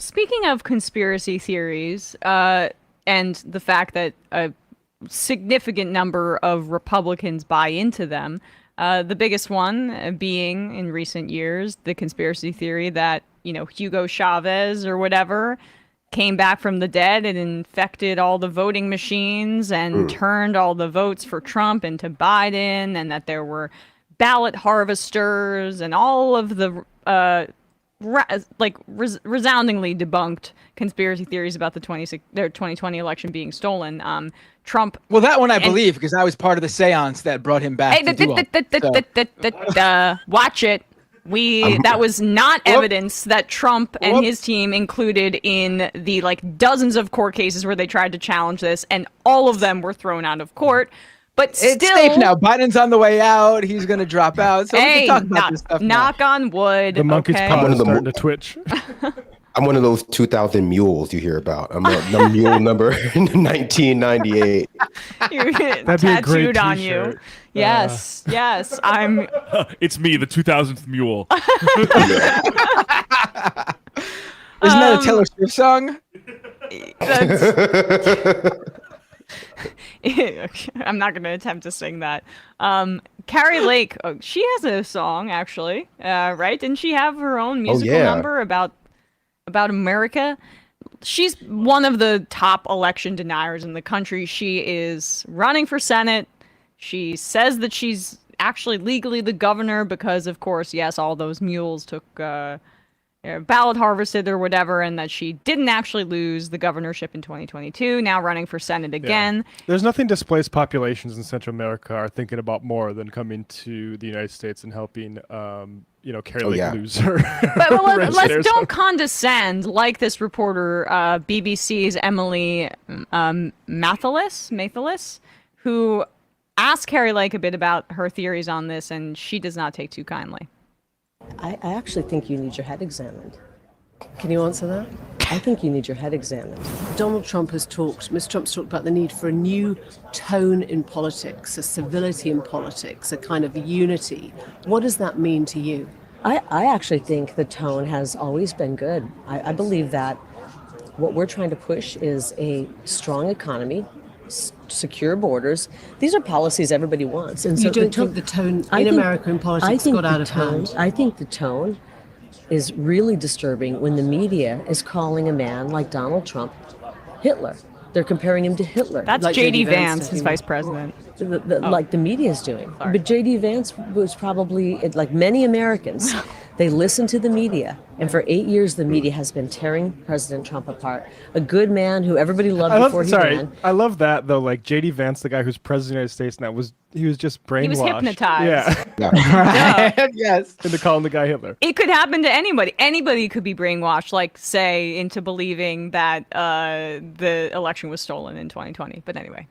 speaking of conspiracy theories, and the fact that a significant number of Republicans buy into them, the biggest one being in recent years the conspiracy theory that, Hugo Chavez or whatever came back from the dead and infected all the voting machines and turned all the votes for Trump into Biden, and that there were ballot harvesters and all of the resoundingly debunked conspiracy theories about the 2020 election being stolen. Trump. Well, that one I believe because I was part of the seance that brought him back. Watch it. That was not evidence that Trump and his team included in the dozens of court cases where they tried to challenge this, and all of them were thrown out of court. But still, it's safe now. Biden's on the way out. He's going to drop out. So we can talk about this stuff knock on wood. The monkey's paw is starting to twitch. I'm one of those 2,000 mules you hear about. I'm a mule number 1998. That'd be a great on t-shirt. you. Yes, yes. I'm. It's me, the 2000th mule. Isn't that a Taylor Swift song? I'm not going to attempt to sing that. Carrie Lake, she has a song actually, right? Didn't she have her own musical number about America? She's one of the top election deniers in the country. She is running for Senate. She says that she's actually legally the governor because, of course, yes, all those mules took ballot harvested or whatever, and that she didn't actually lose the governorship in 2022, now running for Senate again. Yeah. There's nothing displaced populations in Central America are thinking about more than coming to the United States and helping, Carrie Lake lose her. But let's don't condescend like this reporter, BBC's Emily Mathalis, who asked Carrie Lake a bit about her theories on this, and she does not take too kindly. I actually think you need your head examined. Can you answer that? I think you need your head examined. Donald Trump has talked, Mr. Trump's talked about the need for a new tone in politics, a civility in politics, a kind of unity. What does that mean to you? I actually think the tone has always been good. I believe that what we're trying to push is a strong economy, secure borders. These are policies everybody wants. And so you don't think the tone in America in politics got out of hand? I think the tone is really disturbing when the media is calling a man like Donald Trump Hitler. They're comparing him to Hitler. That's like J.D. Vance, his vice president. Like the media is doing. Sorry. But J.D. Vance was probably, like many Americans, they listen to the media. And for 8 years, the media has been tearing President Trump apart. A good man who everybody loved before he ran. I love that, though. Like J.D. Vance, the guy who's president of the United States now, he was just brainwashed. He was hypnotized. Yeah. Yes. Into calling the guy Hitler. It could happen to anybody. Anybody could be brainwashed, say, into believing that the election was stolen in 2020. But anyway.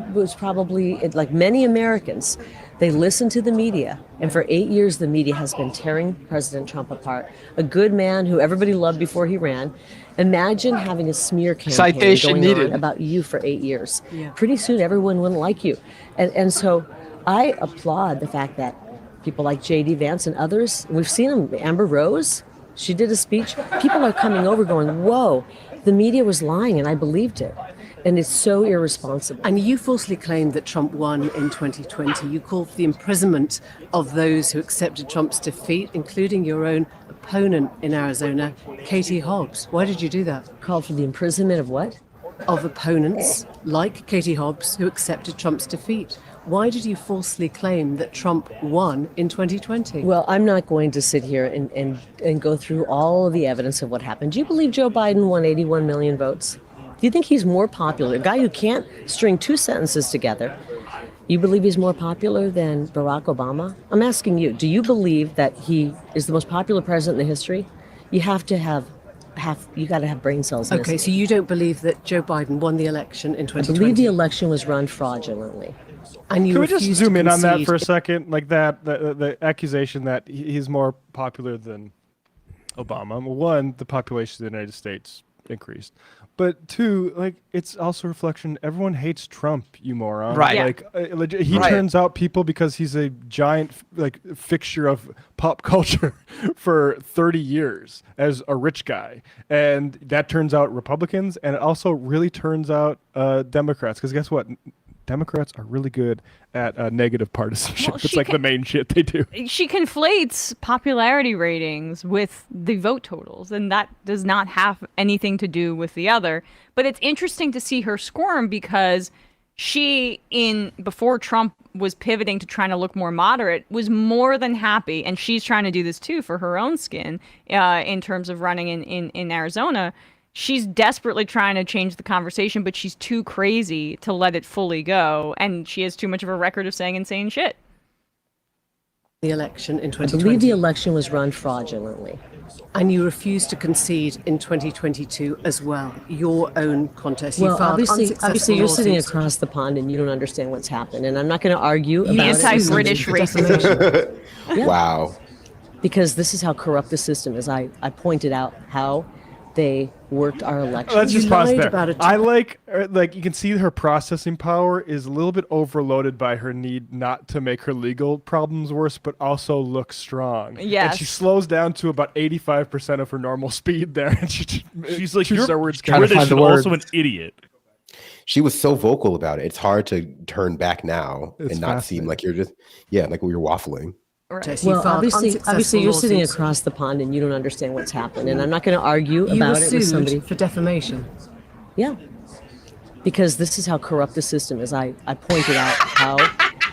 Was probably, like many Americans, they listen to the media. And for 8 years, the media has been tearing President Trump apart. A good man who everybody loved before he ran. Imagine having a smear campaign going on about you for 8 years. Yeah. Pretty soon, everyone wouldn't like you. And so I applaud the fact that people like J.D. Vance and others, we've seen them, Amber Rose, she did a speech. People are coming over going, whoa, the media was lying and I believed it. And it's so irresponsible. And you falsely claimed that Trump won in 2020. You called for the imprisonment of those who accepted Trump's defeat, including your own opponent in Arizona, Katie Hobbs. Why did you do that? Called for the imprisonment of what? Of opponents like Katie Hobbs who accepted Trump's defeat. Why did you falsely claim that Trump won in 2020? Well, I'm not going to sit here and go through all of the evidence of what happened. Do you believe Joe Biden won 81 million votes? Do you think he's more popular? A guy who can't string two sentences together. You believe he's more popular than Barack Obama? I'm asking you, do you believe that he is the most popular president in the history? You have to have you got to have brain cells. Okay, so you don't believe that Joe Biden won the election in 2020? I believe the election was run fraudulently. And you Can we just zoom in on that for a second? Like the accusation that he's more popular than Obama. Well, one, the population of the United States increased. But two, like, it's also a reflection. Everyone hates Trump, you moron. Right. Yeah. Like, he turns out people because he's a giant, like, fixture of pop culture for 30 years as a rich guy. And that turns out Republicans, and it also really turns out Democrats. Because guess what? Democrats are really good at negative partisanship. Well, it's like the main shit they do. She conflates popularity ratings with the vote totals, and that does not have anything to do with the other. But it's interesting to see her squirm because she, before Trump was pivoting to trying to look more moderate, was more than happy, and she's trying to do this too for her own skin in terms of running in Arizona. She's desperately trying to change the conversation, but she's too crazy to let it fully go, and she has too much of a record of saying insane shit. The election in I 2020. believe the election was run fraudulently. And you refused to concede in 2022 as well, your own contest. You Well, filed obviously unsuccessful you're sitting lawsuits. across the pond and you don't understand what's happened. And I'm not going to argue about Anti-British it. racism. Yeah. Wow. Because this is how corrupt the system is. I pointed out how they worked our elections. Let's just You pause lied there. about it. I like you can see her processing power is a little bit overloaded by her need not to make her legal problems worse, but also look strong. Yes. And she slows down to about 85% of her normal speed there, and She's like, chooses you're her words Trying to British find the and also an words. idiot. She was so vocal about it. It's hard to turn back now It's and not seem like you're just, like you're waffling. Right. You Well, filed obviously unsuccessful you're sitting lawsuits. across the pond and you don't understand what's happened. And I'm not going to argue You were about it with somebody. sued for defamation. Yeah. Because this is how corrupt the system is. I pointed out how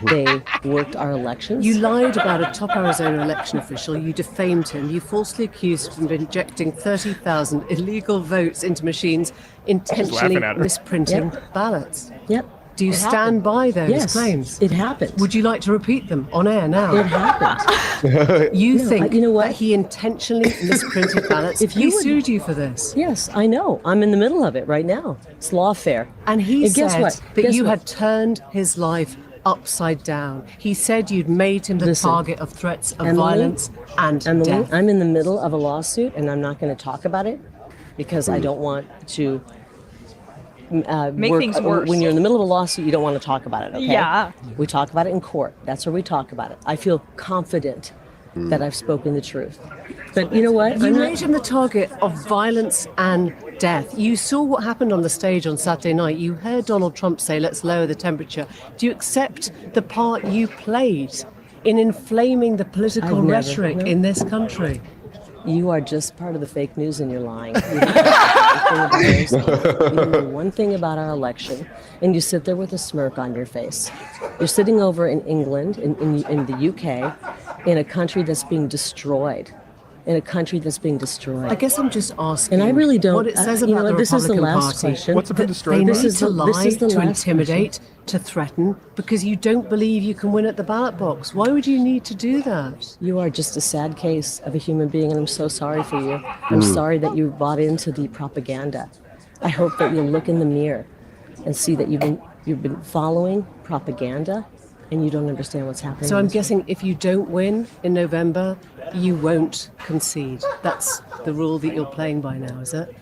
they worked our elections. You lied about a top Arizona election official. You defamed him. You falsely accused him of injecting 30,000 illegal votes into machines, intentionally laughing at her. misprinting Yep. ballots. Yep. Do you It stand happened. by those Yes, claims? it happened. Would you like to repeat them on air now? It happened. You No, think you know what? that he intentionally misprinted ballots? If He you would- sued you for this. Yes, I know. I'm in the middle of it right now. It's lawfare. And he And guess said what? that Guess you what? had turned his life upside down. He said you'd made him the Listen, target of threats of Emily, violence and Emily, death. I'm in the middle of a lawsuit and I'm not going to talk about it because I don't want to Make things worse. When you're in the middle of a lawsuit, you don't want to talk about it, okay? Yeah. We talk about it in court. That's where we talk about it. I feel confident that I've spoken the truth. But you know what? You I'm made him the target of violence and death. You saw what happened on the stage on Saturday night. You heard Donald Trump say, let's lower the temperature. Do you accept the part you played in inflaming the political I've never, rhetoric no. in this country? You are just part of the fake news and you're lying. You know one thing about our election, and you sit there with a smirk on your face. You're sitting over in England, in the UK, in a country that's being destroyed. In a country that's being destroyed. I guess I'm just asking And I really don't. what it says you about know, the this is the Republican last Party. question. What's been They destroyed? need This is to the- lie, this is the to last intimidate, to threaten, because you don't believe you can win at the ballot box. Why would you need to do that? You are just a sad case of a human being, and I'm so sorry for you. I'm sorry that you bought into the propaganda. I hope that you'll look in the mirror and see that you've been following propaganda, and you don't understand what's happening. So I'm in this guessing if you don't win in November, you won't concede. That's the rule that you're playing by now, is it?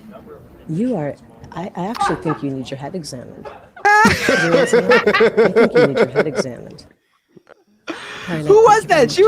You are. I actually think you need your head examined. You know what I'm saying? I think you need your head examined. Who was that? She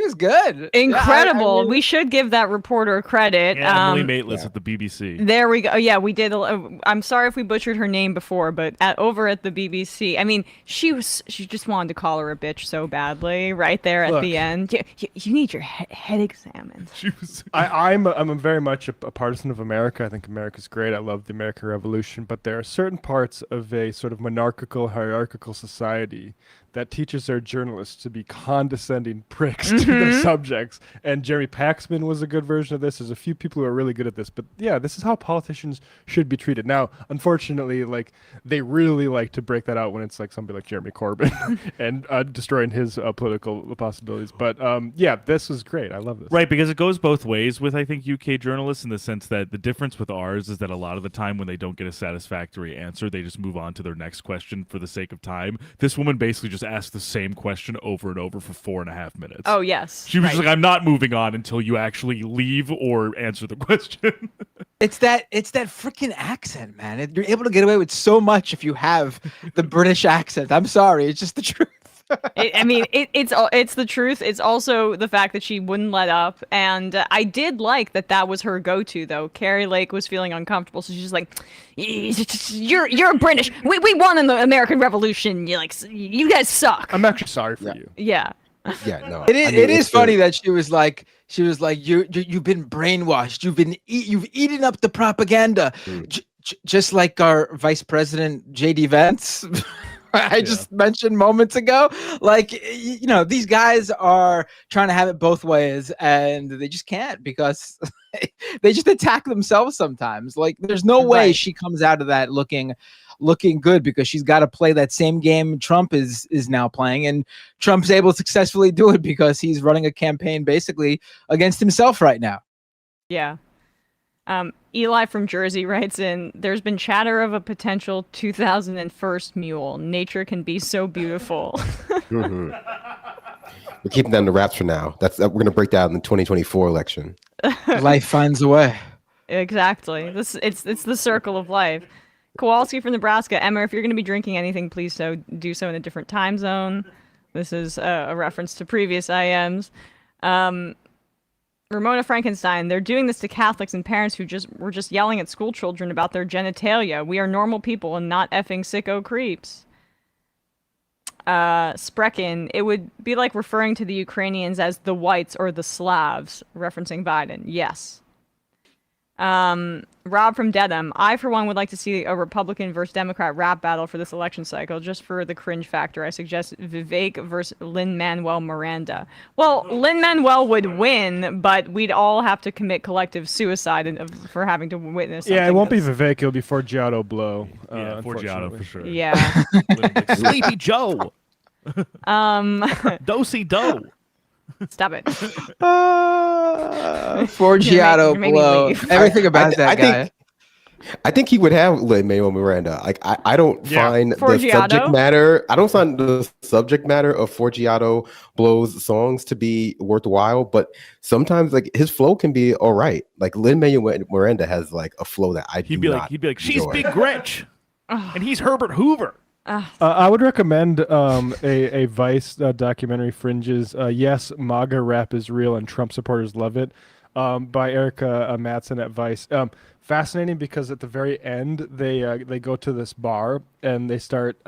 was good. Incredible. Yeah, I mean- We should give that reporter credit. Yeah, Emily Maitlis at the BBC. There we go. Yeah, we did. I'm sorry if we butchered her name before, but over at the BBC, I mean, she just wanted to call her a bitch so badly right there at Look. the end. You need your head examined. She was. I'm very much a partisan of America. I think America's great. I love the American Revolution, but there are certain parts of a sort of monarchical, hierarchical society that teaches their journalists to be condescending pricks to their subjects. And Jeremy Paxman was a good version of this. There's a few people who are really good at this, but yeah, this is how politicians should be treated. Now, unfortunately, like they really like to break that out when it's like somebody like Jeremy Corbyn and destroying his political possibilities. But yeah, this was great. I love this. Right, because it goes both ways with, I think, UK journalists in the sense that the difference with ours is that a lot of the time when they don't get a satisfactory answer, they just move on to their next question for the sake of time. This woman basically just asked the same question over and over for 4.5 minutes. Oh yeah. Yes. She was just like, I'm not moving on until you actually leave or answer the question. It's that freaking accent, man. You're able to get away with so much if you have the British accent. I'm sorry, it's just the truth. It's the truth. It's also the fact that she wouldn't let up, and I did like that was her go-to though. Carrie Lake was feeling uncomfortable, so she's just like, "You're British. We won in the American Revolution. You guys suck." I'm actually sorry for you. Yeah. Yeah, no. It is funny that she was like you've been brainwashed. You've eaten up the propaganda, just like our Vice President JD Vance. I just mentioned moments ago. Like, these guys are trying to have it both ways, and they just can't because they just attack themselves sometimes. Like, there's no way she comes out of that looking good, because she's got to play that same game Trump is now playing, and Trump's able to successfully do it because he's running a campaign basically against himself right now. Yeah. Eli from Jersey writes in, there's been chatter of a potential 2001 mule. Nature can be so beautiful. Mm-hmm. We're keeping that in the wraps for now. We're going to break down in the 2024 election. Life finds a way. Exactly. It's the circle of life. Kowalski from Nebraska. Emma, if you're going to be drinking anything, please do so in a different time zone. This is a reference to previous IMs. Ramona Frankenstein, they're doing this to Catholics and parents who were just yelling at school children about their genitalia. We are normal people and not effing sicko creeps. Sprekin, it would be like referring to the Ukrainians as the whites or the Slavs, referencing Biden. Yes. Rob from Dedham, I for one would like to see a Republican versus Democrat rap battle for this election cycle. Just for the cringe factor, I suggest Vivek versus Lin-Manuel Miranda. Well, Lin-Manuel would win, but we'd all have to commit collective suicide for having to witness something. Yeah, it won't be Vivek, it'll be Forgiato Blow. Yeah, Forgiato for sure. Yeah. Sleepy Joe. Dosey Doe. Stop it. Forgiato Blow. Everything about that guy. I think he would have Lin-Manuel Miranda. Like, I don't find Forgiato? the subject matter. I don't find the subject matter of Forgiato Blow's songs to be worthwhile. But sometimes, like, his flow can be all right. Like, Lin-Manuel Miranda has like a flow that he'd be like, she's Big Grinch, and he's Herbert Hoover. I would recommend a Vice documentary, Fringes. Yes, MAGA rap is real and Trump supporters love it, by Erica Mattson at Vice. Fascinating because at the very end they go to this bar and they start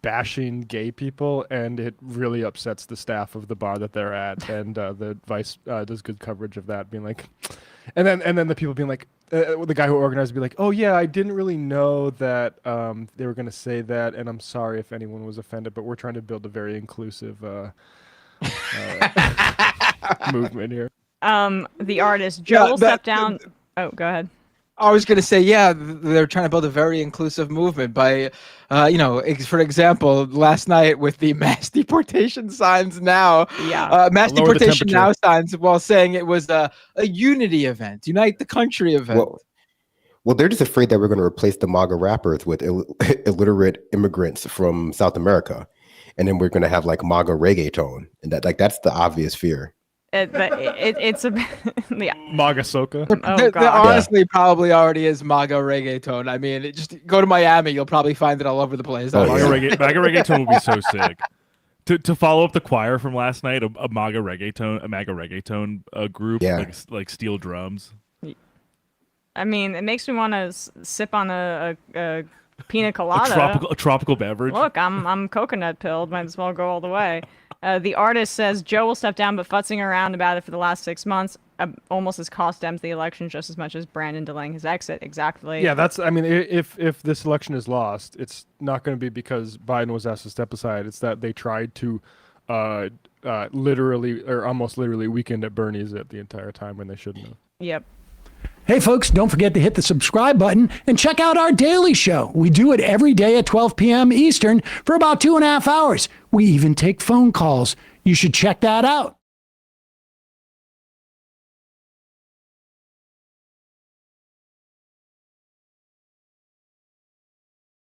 bashing gay people, and it really upsets the staff of the bar that they're at. And the Vice does good coverage of that, being like, and then the people being like, the guy who organized would be like, oh yeah, I didn't really know that they were going to say that, and I'm sorry if anyone was offended, but we're trying to build a very inclusive movement here. The artist Joe will step down. Oh, go ahead. I was going to say, yeah, they're trying to build a very inclusive movement by, for example, last night with the mass deportation signs now, mass deportation now signs, while saying it was a unity event, unite the country event. Well, they're just afraid that we're going to replace the MAGA rappers with illiterate immigrants from South America. And then we're going to have like MAGA reggaeton. And that's the obvious fear. It's a MAGA soca. Oh, God. There honestly probably already is MAGA reggaeton. I mean, just go to Miami, you'll probably find it all over the place. MAGA reggaeton would be so sick. To follow up the choir from last night, a MAGA reggaeton group, like steel drums. I mean, it makes me want to sip on a pina colada. A tropical beverage. Look, I'm coconut pilled. Might as well go all the way. The artist says Joe will step down, but futzing around about it for the last 6 months almost has cost Dems the election just as much as Brandon delaying his exit. Exactly. Yeah, if this election is lost, it's not going to be because Biden was asked to step aside. It's that they tried to literally or almost literally weekend at Bernie's the entire time when they shouldn't have. Yep. Hey folks, don't forget to hit the subscribe button and check out our daily show. We do it every day at 12 p.m. Eastern for about 2.5 hours. We even take phone calls. You should check that out.